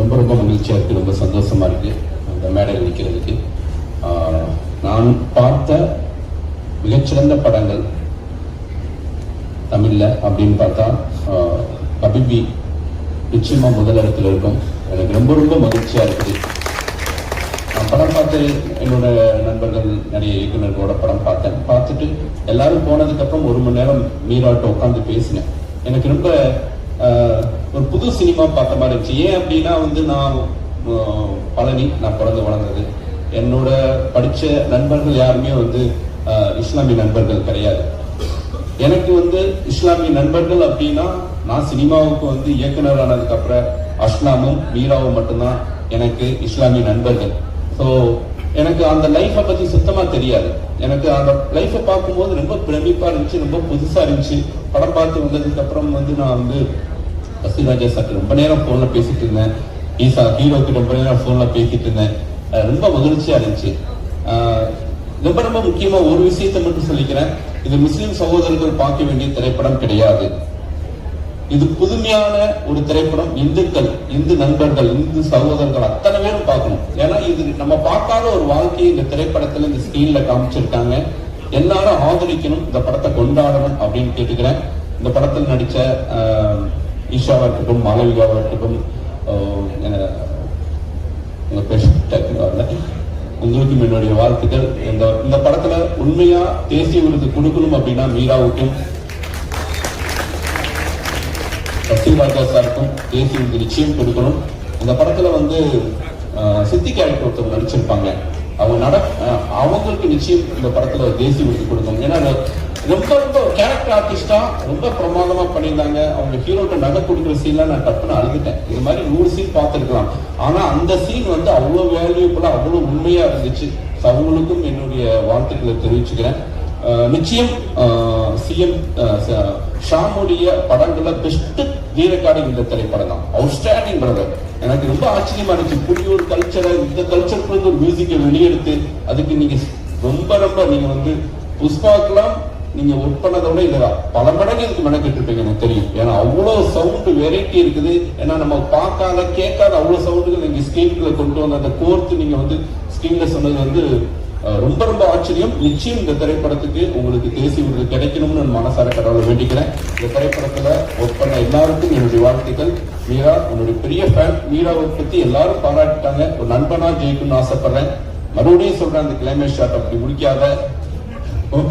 ரொம்ப ரொம்ப மகிழ்ச்சியாக இருக்குது, ரொம்ப சந்தோஷமாக இருக்குது அந்த மேடையில் நிற்கிறதுக்கு. நான் பார்த்த மிகச்சிறந்த படங்கள் தமிழில் அப்படின்னு பார்த்தா கபிபி நிச்சயமாக முதலிடத்தில் இருக்கும். எனக்கு ரொம்ப ரொம்ப மகிழ்ச்சியாக இருக்குது. நான் படம் பார்த்து என்னோட நண்பர்கள் நிறைய இயக்குநர்களோட படம் பார்த்துட்டு எல்லாரும் போனதுக்கப்புறம் 1 மணி நேரம் மீராட்ட உட்காந்து பேசினேன். எனக்கு ரொம்ப ஒரு புது சினிமா பார்த்த மாதிரி இருந்துச்சு. ஏன் அப்படின்னா நான் பழனி, நான் பிறந்து வளர்ந்தது. என்னோட படித்த நண்பர்கள் யாருமே இஸ்லாமிய நண்பர்கள் கிடையாது. எனக்கு இஸ்லாமிய நண்பர்கள் அப்படின்னா நான் சினிமாவுக்கு இயக்குனர் ஆனதுக்கு அப்புறம் அஸ்லாமும் மீராவும் மட்டும்தான் எனக்கு இஸ்லாமிய நண்பர்கள். ஸோ எனக்கு அந்த லைஃப்பை பற்றி சுத்தமாக தெரியாது. எனக்கு அந்த லைஃப்பை பார்க்கும்போது ரொம்ப பிரமிப்பாக இருந்துச்சு, ரொம்ப புதுசாக இருந்துச்சு. படம் பார்த்து வந்ததுக்கு அப்புறம் நான் வசீராஜா சார் ரொம்ப நேரம் ஃபோனில் பேசிட்டு இருந்தேன். ஈசா ஹீரோக்கு ரொம்ப நேரம் ஃபோனில் பேசிட்டு இருந்தேன். ரொம்ப மகிழ்ச்சியாக இருந்துச்சு. ரொம்ப ரொம்ப முக்கியமாக ஒரு விஷயத்தை மட்டும் சொல்லிக்கிறேன். இது முஸ்லிம் சகோதரர்கள் பார்க்க வேண்டிய திரைப்படம் கிடையாது. இது புதுமையான ஒரு திரைப்படம். இந்துக்கள், இந்து நண்பர்கள், இந்து சகோதரர்கள் அத்தனை பேரும் பார்க்கணும். ஏன்னா இது நம்ம பார்க்காத ஒரு வாழ்க்கையை இந்த திரைப்படத்துல இந்த ஸ்கிரீன்ல காமிச்சிருக்காங்க. எல்லாரும் ஆதரிக்கணும், இந்த படத்தை கொண்டாடணும் அப்படின்னு கேட்டுக்கிறேன். இந்த படத்தில் நடிச்ச ஈஷாவா இருக்கட்டும், மாளவிகாவா இருக்கட்டும், உங்களுக்கும் என்னுடைய வாழ்த்துக்கள். இந்த படத்துல உண்மையா தேசிய விருது கொடுக்கணும் அப்படின்னா மீராவுக்கும் வசீராஜா சாருக்கும் தேசிய விருது நிச்சயம் கொடுக்கணும். இந்த படத்துல சித்தி கேரக்டர் ஒருத்தவங்க நடிச்சிருப்பாங்க. அவங்களுக்கு நிச்சயம் இந்த படத்துல தேசிய விருது கொடுக்கணும். ஏன்னா ரொம்ப ரொம்ப கேரக்டர் ஆர்டிஸ்டா ரொம்ப பிரமாதமா பண்ணியிருந்தாங்க. அவங்க ஹீரோட்ட நகை கொடுக்குற சீன்லாம் நான் டப்புன்னு அழுதுட்டேன். இது மாதிரி 100 சீன் பார்த்துருக்கலாம். ஆனா அந்த சீன் அவ்வளோ வேல்யூபுல்லா, அவ்வளோ உண்மையா இருந்துச்சு. அவங்களுக்கும் என்னுடைய வாழ்த்துக்களை தெரிவிச்சுக்கிறேன். நிச்சயம் சிஎம் ஷாமுடைய படங்கள்ல பெஸ்ட் வீரக்காரன் இந்த திரைப்படம் தான். Outstanding brother. எனக்கு ரொம்ப ஆச்சரியமா இருந்துச்சு. புதிய ஒரு கல்ச்சரை, இந்த கல்ச்சருக்குள்ள ஒரு மியூசிக்கை வெளியெடுத்து அதுக்கு நீங்க ரொம்ப ரொம்ப நீங்க புஷ்பாக்கெல்லாம் நீங்க ஒர்க் பண்ணதை விட இதுல பல மடங்கு இதுக்கு மெனக்கிட்டு இருப்பீங்க எனக்கு தெரியும். ஏன்னா அவ்வளவு சவுண்ட் வெரைட்டி இருக்குது. ஏன்னா நம்ம பார்க்காத கேட்காத அவ்வளவு சவுண்டுகள் நீங்க ஸ்கிரீன்ல கொண்டு வந்த அந்த கோர்த்து நீங்க ஸ்கிரீன்ல சொன்னது ரொம்ப ரொம்ப ஆச்சரியம். நிச்சயம் இந்த திரைப்படத்துக்கு உங்களுக்கு தேசிய விருது கிடைக்கணும்னு நான் மனசார கடவுளை வேண்டிக்கிறேன். இந்த திரைப்படத்துல ஒர்க் பண்ண எல்லாருக்கும் என்னுடைய வாழ்த்துக்கள். மீரா உன்னுடைய பெரிய ஃபேன். மீராவை பத்தி எல்லாரும் பாராட்டிட்டாங்க. ஒரு நண்பனா ஜெயிக்கணும்னு ஆசைப்படுறேன். மறுபடியும் சொல்றேன், அந்த கிளைமேட் ஷாட் அப்படி முடிக்காத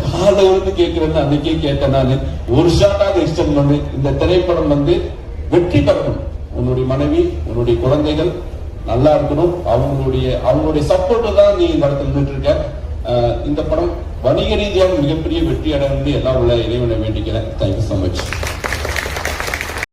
காலை கேட்கிறேன்னு அன்னைக்கே கேட்டேன். நான் ஒரு ஷாட்டாக எக்ஸ்டெண்ட் பண்ணு. இந்த திரைப்படம் வெற்றி பெறணும். உன்னுடைய மனைவி, உன்னுடைய குழந்தைகள் நல்லா இருக்கணும். அவங்களுடைய சப்போர்ட் தான் நீ இந்த இடத்துல நின்றுட்டு இருக்க. இந்த படம் வணிக ரீதியாக மிகப்பெரிய வெற்றி அடைந்து எல்லாம் உள்ள இறைவனை வேண்டிக்கிறேன். Thank you so much.